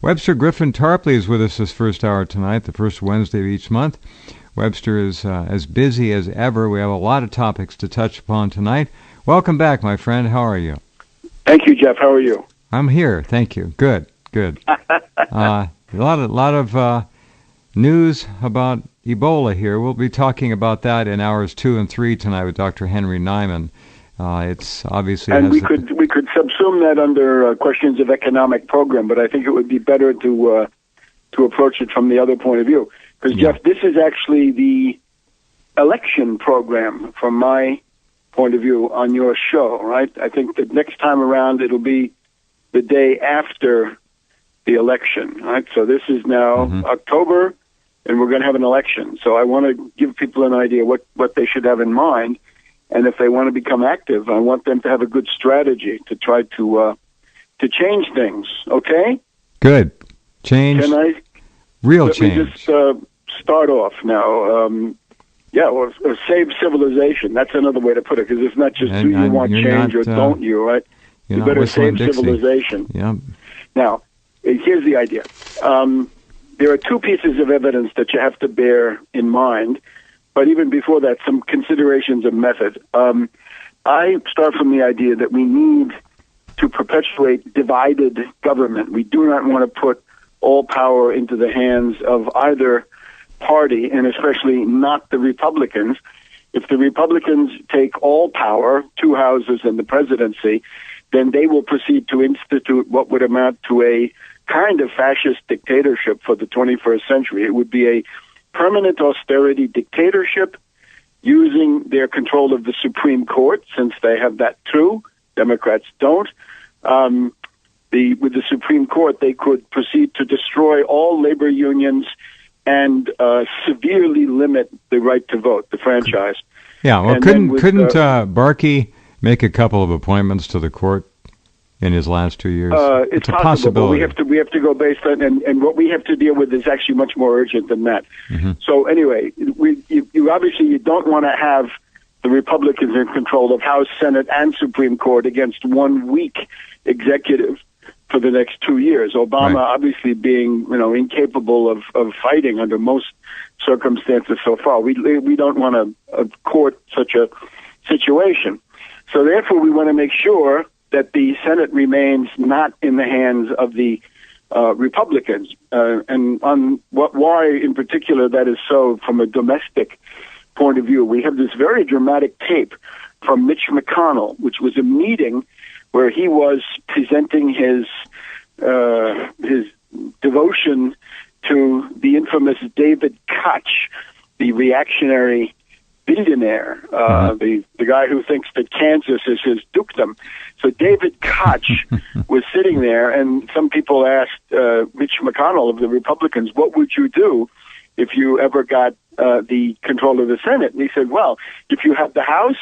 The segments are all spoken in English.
Webster Griffin Tarpley is with us this first hour tonight, the first Wednesday of each month. Webster is as busy as ever. We have a lot of topics to touch upon tonight. Welcome back, my friend. How are you? Thank you, Jeff. How are you? I'm here. Thank you. Good. A lot of news about Ebola here. We'll be talking about that in hours 2 and 3 tonight with Dr. Henry Nyman. It's obviously, and we could subsume that under questions of economic program, but I think it would be better to approach it from the other point of view. Because Jeff, this is actually the election program from my point of view on your show, right? I think that next time around it'll be the day after the election, right? So this is now October, and we're going to have an election. So I want to give people an idea what they should have in mind. And if they want to become active, I want them to have a good strategy to try to change things. Okay? Good. Change. Can I? Real change. Let me just start off now. Or save civilization. That's another way to put it, because it's not just do you want change or don't you, right? You better save civilization. Yeah. Now, here's the idea. There are two pieces of evidence that you have to bear in mind. But even before that, some considerations of method. I start from the idea that we need to perpetuate divided government. We do not want to put all power into the hands of either party, and especially not the Republicans. If the Republicans take all power, 2 houses and the presidency, then they will proceed to institute what would amount to a kind of fascist dictatorship for the 21st century. It would be a permanent austerity dictatorship using their control of the Supreme Court, since they have that too. Democrats don't. With the Supreme Court, they could proceed to destroy all labor unions and severely limit the right to vote, the franchise. Yeah, well, couldn't Barkey make a couple of appointments to the court in his last 2 years? It's a possible, possibility. But we have to go based on, and what we have to deal with is actually much more urgent than that. So anyway, you obviously don't want to have the Republicans in control of House, Senate, and Supreme Court against one weak executive for the next 2 years. Obama obviously being incapable of fighting under most circumstances so far. We don't want to court such a situation. So therefore, we want to make sure that the Senate remains not in the hands of the Republicans. And on why in particular that is so from a domestic point of view, we have this very dramatic tape from Mitch McConnell, which was a meeting where he was presenting his devotion to the infamous David Koch, the reactionary billionaire, the guy who thinks that Kansas is his dukedom. So David Koch was sitting there, and some people asked Mitch McConnell of the Republicans, what would you do if you ever got the control of the Senate? And he said, well, if you have the House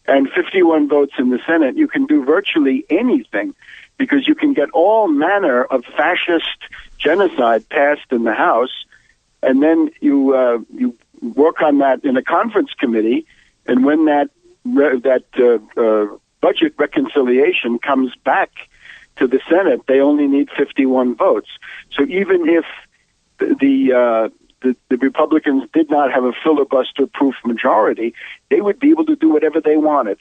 and 51 votes in the Senate, you can do virtually anything, because you can get all manner of fascist genocide passed in the House, and then you work on that in a conference committee, and when that budget reconciliation comes back to the Senate, they only need 51 votes. So even if the Republicans did not have a filibuster-proof majority, they would be able to do whatever they wanted.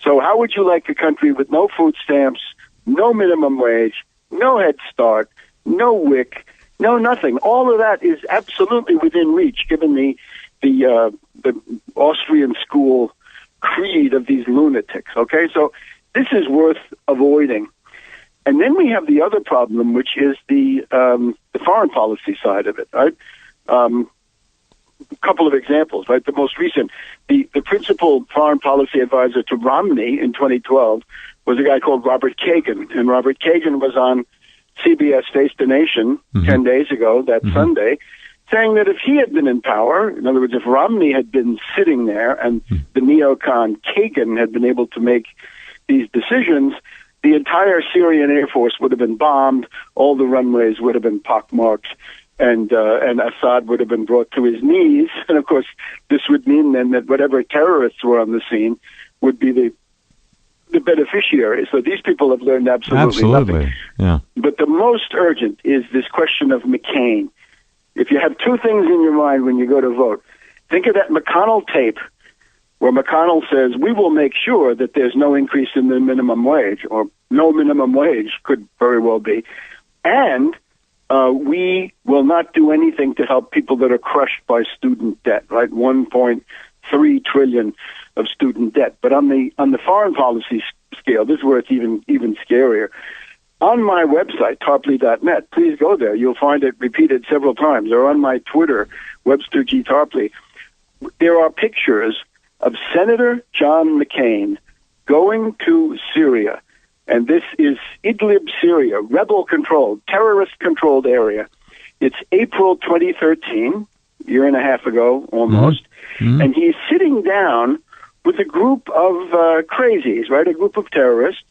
So how would you like a country with no food stamps, no minimum wage, no Head Start, no WIC, no nothing? All of that is absolutely within reach, given the Austrian school creed of these lunatics. Okay, so this is worth avoiding. And then we have the other problem, which is the foreign policy side of it. Right. A couple of examples, right? The most recent, the principal foreign policy advisor to Romney in 2012 was a guy called Robert Kagan. And Robert Kagan was on CBS Face the Nation 10 days ago, that Sunday, saying that if he had been in power, in other words, if Romney had been sitting there and the neocon Kagan had been able to make these decisions, the entire Syrian Air Force would have been bombed, all the runways would have been pockmarked, and Assad would have been brought to his knees. And of course, this would mean then that whatever terrorists were on the scene would be the the beneficiaries. So these people have learned absolutely nothing. Yeah. But the most urgent is this question of McCain. If you have two things in your mind when you go to vote, think of that McConnell tape where McConnell says, we will make sure that there's no increase in the minimum wage, or no minimum wage could very well be. And we will not do anything to help people that are crushed by student debt, right? 1.3 trillion of student debt. But on the foreign policy scale, this is where it's even scarier. On my website, tarpley.net, please go there. You'll find it repeated several times. Or on my Twitter, Webster G. Tarpley, there are pictures of Senator John McCain going to Syria. And this is Idlib, Syria, rebel-controlled, terrorist-controlled area. It's April 2013, a year and a half ago almost. Mm-hmm. And he's sitting down with a group of crazies, right, a group of terrorists.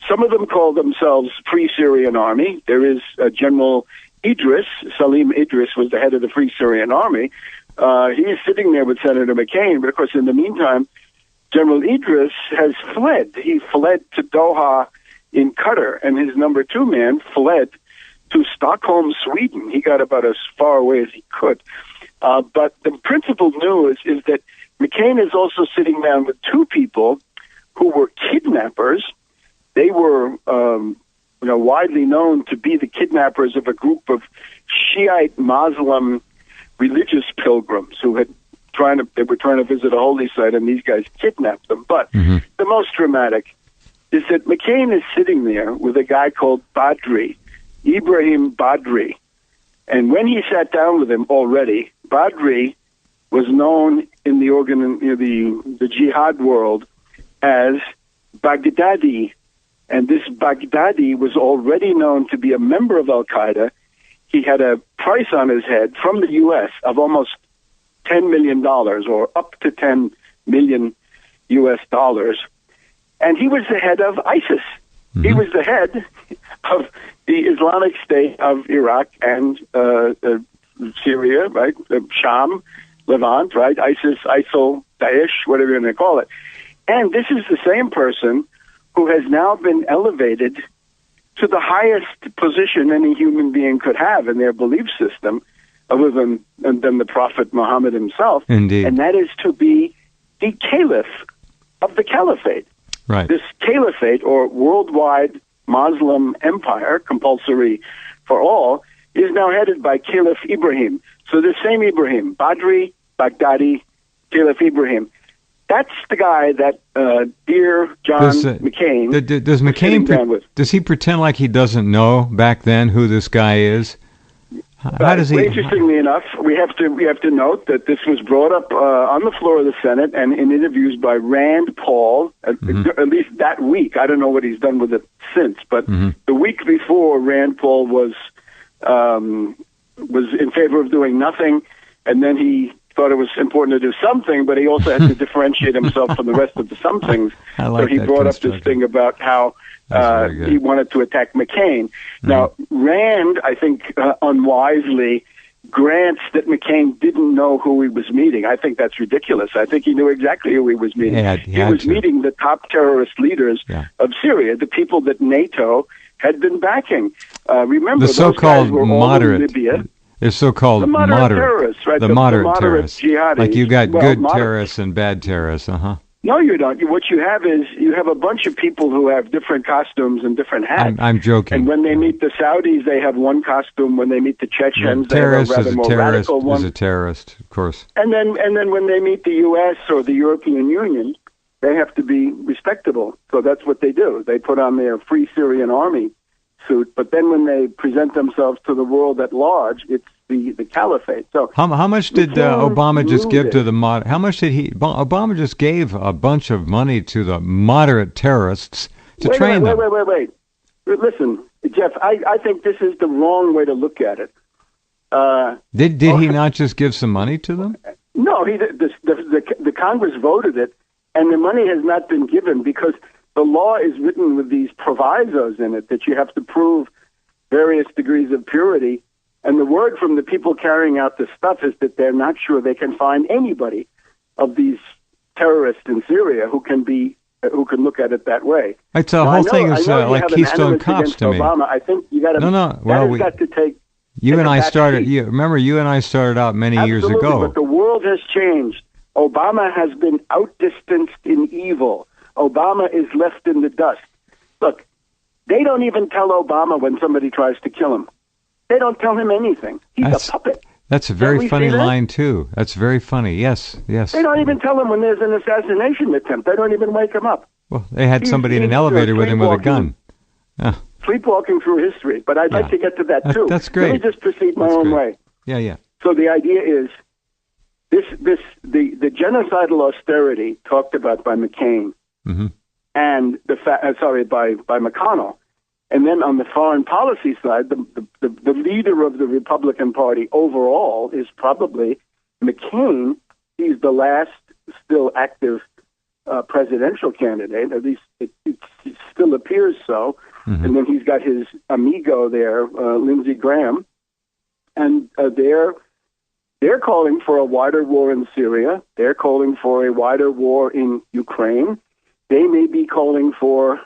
Some of them call themselves Free Syrian Army. There is General Idris, Salim Idris was the head of the Free Syrian Army. He is sitting there with Senator McCain, but of course in the meantime, General Idris has fled. He fled to Doha in Qatar, and his number two man fled to Stockholm, Sweden. He got about as far away as he could. But the principal news is that McCain is also sitting down with two people who were kidnappers. They were, widely known to be the kidnappers of a group of Shiite Muslim religious pilgrims who were trying to visit a holy site, and these guys kidnapped them. But the most dramatic is that McCain is sitting there with a guy called Ibrahim Badri. And when he sat down with him already, Badri was known in the jihad world as Baghdadi. And this Baghdadi was already known to be a member of Al-Qaeda. He had a price on his head from the U.S. of almost $10 million, or up to $10 million U.S. dollars. And he was the head of ISIS. Mm-hmm. He was the head of the Islamic State of Iraq and Syria, right? Sham, Levant, right? ISIS, ISIL, Daesh, whatever you're going to call it. And this is the same person who has now been elevated to the highest position any human being could have in their belief system, other than the Prophet Muhammad himself. Indeed. And that is to be the caliph of the caliphate. Right. This caliphate, or worldwide Muslim empire, compulsory for all, is now headed by Caliph Ibrahim. So the same Ibrahim, Badri, Baghdadi, Caliph Ibrahim. That's the guy that dear John McCain. Does McCain does he pretend like he doesn't know back then who this guy is? How does he? Interestingly enough, we have to note that this was brought up on the floor of the Senate and in interviews by Rand Paul. At least that week, I don't know what he's done with it since, but the week before, Rand Paul was in favor of doing nothing, and then he thought it was important to do something, but he also had to differentiate himself from the rest of the somethings. So he brought up this thing about how he wanted to attack McCain. Now, Rand, I think, unwisely grants that McCain didn't know who he was meeting. I think that's ridiculous. I think he knew exactly who he was meeting. He was meeting the top terrorist leaders of Syria, the people that NATO had been backing. Remember, the so-called moderate. Libya. They're so-called the moderate terrorists, right? The moderate terrorists. Jihadis. Like you got good terrorists and bad terrorists, No, you don't. What you have is you have a bunch of people who have different costumes and different hats. I'm joking. And when they meet the Saudis, they have one costume. When they meet the Chechens, they have a rather more radical one. Is a terrorist, of course. And then when they meet the U.S. or the European Union, they have to be respectable. So that's what they do. They put on their Free Syrian Army suit, but then when they present themselves to the world at large, it's the caliphate. So how much did Obama just give to the How much did he? Obama just gave a bunch of money to the moderate terrorists to train them. Wait. Listen, Jeff, I think this is the wrong way to look at it. Did he not just give some money to them? No, the Congress voted it, and the money has not been given because the law is written with these provisos in it that you have to prove various degrees of purity. And the word from the people carrying out this stuff is that they're not sure they can find anybody of these terrorists in Syria who can be who can look at it that way. It's the whole thing is like Keystone Cops to me. Obama. I think you got to. No. Well, we got to take. You and I started. Remember, you and I started out many years ago. But the world has changed. Obama has been outdistanced in evil. Obama is left in the dust. Look, they don't even tell Obama when somebody tries to kill him. They don't tell him anything. He's a puppet. That's a very funny line, too. That's very funny. Yes. They don't even tell him when there's an assassination attempt. They don't even wake him up. Well, they had somebody in an elevator with him with a gun. Sleepwalking through history. But I'd like to get to that, too. That's great. Let me just proceed my own way. Yeah. So the idea is the genocidal austerity talked about by McCain and by McConnell. And then on the foreign policy side, the leader of the Republican Party overall is probably McCain. He's the last still active presidential candidate. At least it still appears so. And then he's got his amigo there, Lindsey Graham. And they're calling for a wider war in Syria. They're calling for a wider war in Ukraine. They may be calling for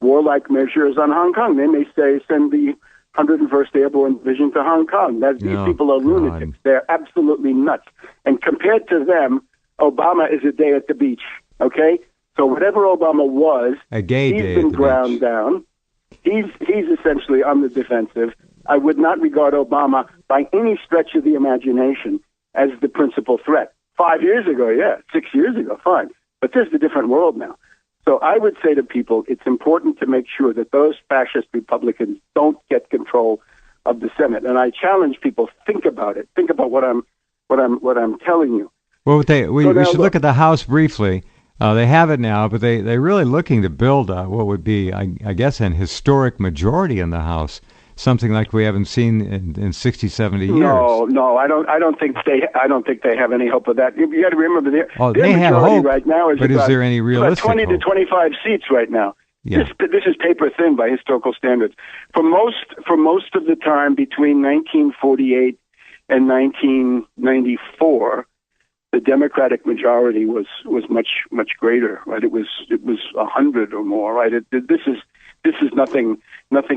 warlike measures on Hong Kong. They may say, send the 101st Airborne Division to Hong Kong. These people are lunatics. They're absolutely nuts. And compared to them, Obama is a day at the beach, okay? So whatever Obama was, he's been ground down. He's essentially on the defensive. I would not regard Obama by any stretch of the imagination as the principal threat. 5 years ago, 6 years ago, fine. But this is a different world now. So I would say to people, it's important to make sure that those fascist Republicans don't get control of the Senate. And I challenge people, think about it. Think about what I'm telling you. Well, we should look at the House briefly. They have it now, but they're really looking to build what would be, I guess, an historic majority in the House. Something like we haven't seen in 60, 70 years. No, I don't think they have any hope of that. You got to remember their they have hope right now is but about, is there any realistic 20 hope? to 25 seats right now. Yeah. This is paper thin by historical standards. For most of the time between 1948 and 1994, the Democratic majority was much greater. Right? It was 100 or more. Right? This is nothing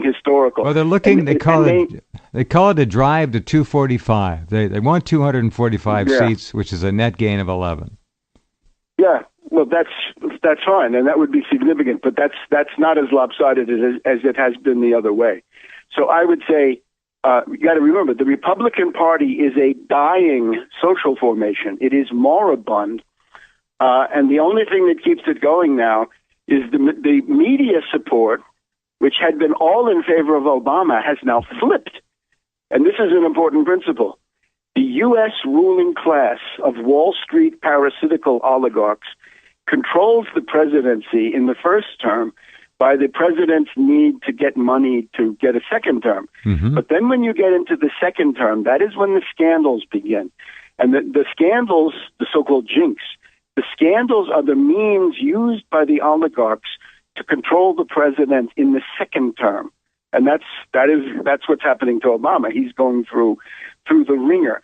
historical. Well, they're looking. They call it a drive to 245. They want 245 seats, which is a net gain of 11. Yeah, well, that's fine, and that would be significant. But that's not as lopsided as it has been the other way. So I would say you got to remember the Republican Party is a dying social formation. It is moribund, and the only thing that keeps it going now is the media support, which had been all in favor of Obama, has now flipped. And this is an important principle. The U.S. ruling class of Wall Street parasitical oligarchs controls the presidency in the first term by the president's need to get money to get a second term. But then when you get into the second term, that is when the scandals begin. And the scandals, the so-called jinx, the scandals are the means used by the oligarchs to control the president in the second term. And that's what's happening to Obama. He's going through the ringer.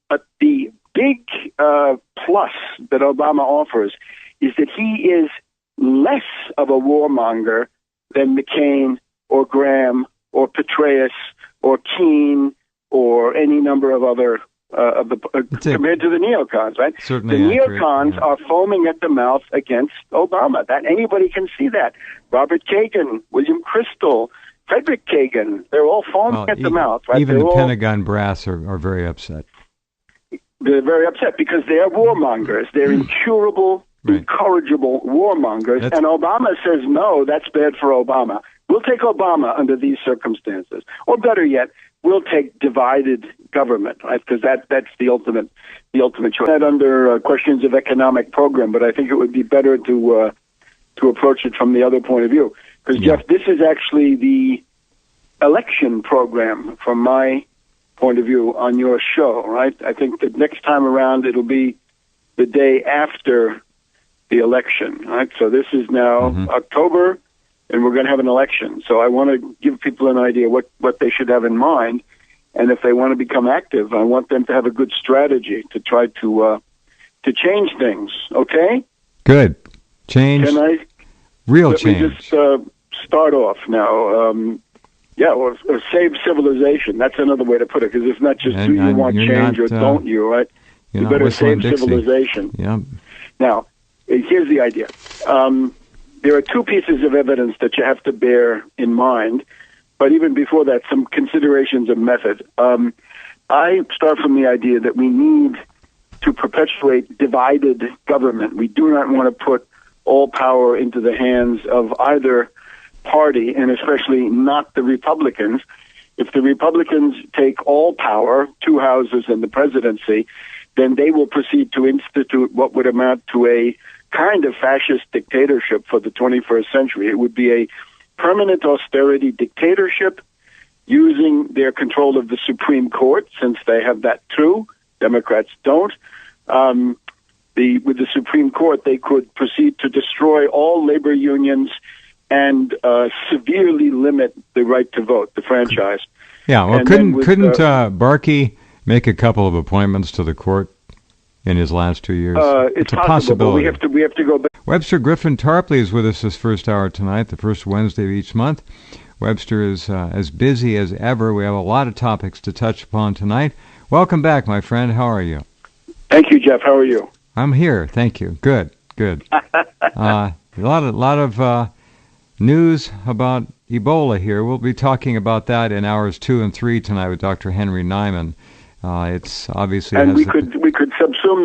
But the big plus that Obama offers is that he is less of a warmonger than McCain or Graham or Petraeus or Keane or any number of other compared to the neocons, right? Certainly the neocons are foaming at the mouth against Obama. That anybody can see that. Robert Kagan, William Kristol, Frederick Kagan, they're all foaming at the mouth, right? Even the Pentagon brass are very upset. They're very upset because they are warmongers. They're incurable, incorrigible warmongers. And Obama says, no, that's bad for Obama. We'll take Obama under these circumstances. Or better yet, we'll take divided government, right? Because that's the ultimate choice. Not under questions of economic program, but I think it would be better to approach it from the other point of view. Because Jeff, this is actually the election program from my point of view on your show, right? I think that next time around it'll be the day after the election, right? So this is now October, and we're going to have an election. So I want to give people an idea what they should have in mind, and if they want to become active, I want them to have a good strategy to try to change things. Okay? Good. Change. Real let change. me just start off now. Or save civilization. That's another way to put it, because it's not just do you want change or don't you, right? You better save civilization. Yeah. Now, here's the idea. There are two pieces of evidence that you have to bear in mind, but even before that, some considerations of method. I start from the idea that we need to perpetuate divided government. We do not want to put all power into the hands of either party, and especially not the Republicans. If the Republicans take all power, two houses and the presidency, then they will proceed to institute what would amount to a kind of fascist dictatorship for the 21st century. It would be a permanent austerity dictatorship using their control of the Supreme Court, since they have that too. Democrats don't. With the Supreme Court, they could proceed to destroy all labor unions and severely limit the right to vote, the franchise. Yeah, well, couldn't Barkey make a couple of appointments to the court in his last 2 years? It's a possible, possibility. but we have to go back. Webster Griffin Tarpley is with us this first hour tonight, the first Wednesday of each month. Webster is as busy as ever. We have a lot of topics to touch upon tonight. Welcome back, my friend. How are you? Thank you, Jeff. How are you? I'm here. Thank you. Good. A lot of news about Ebola here. We'll be talking about that in hours 2 and 3 tonight with Dr. Henry Nyman. It's obviously... And we could subsume